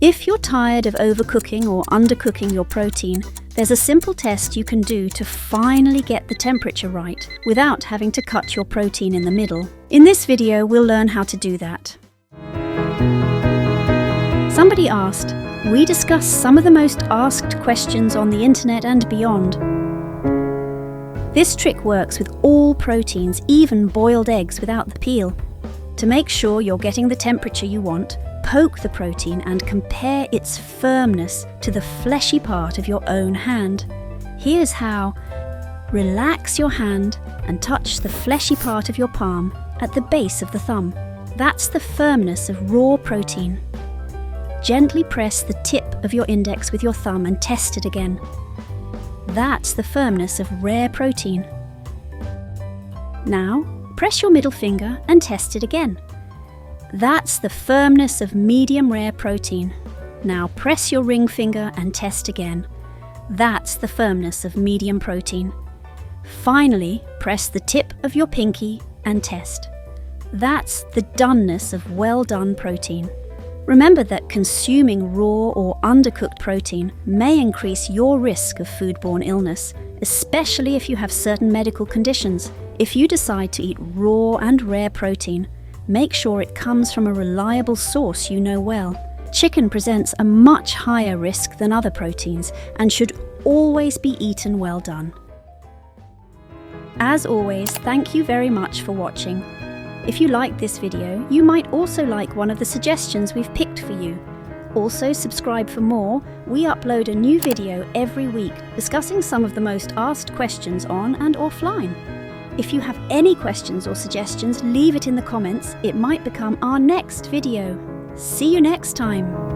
If you're tired of overcooking or undercooking your protein, there's a simple test you can do to finally get the temperature right without having to cut your protein in the middle. In this video, we'll learn how to do that. Somebody asked, we discuss some of the most asked questions on the internet and beyond. This trick works with all proteins, even boiled eggs without the peel. To make sure you're getting the temperature you want, poke the protein and compare its firmness to the fleshy part of your own hand. Here's how. Relax your hand and touch the fleshy part of your palm at the base of the thumb. That's the firmness of raw protein. Gently press the tip of your index with your thumb and test it again. That's the firmness of rare protein. Now, press your middle finger and test it again. That's the firmness of medium rare protein. Now press your ring finger and test again. That's the firmness of medium protein. Finally, press the tip of your pinky and test. That's the doneness of well done protein. Remember that consuming raw or undercooked protein may increase your risk of foodborne illness, especially if you have certain medical conditions. If you decide to eat raw and rare protein, make sure it comes from a reliable source you know well. Chicken presents a much higher risk than other proteins and should always be eaten well done. As always, thank you very much for watching. If you liked this video, you might also like one of the suggestions we've picked for you. Also, subscribe for more. We upload a new video every week discussing some of the most asked questions on and offline. If you have any questions or suggestions, leave it in the comments. It might become our next video. See you next time.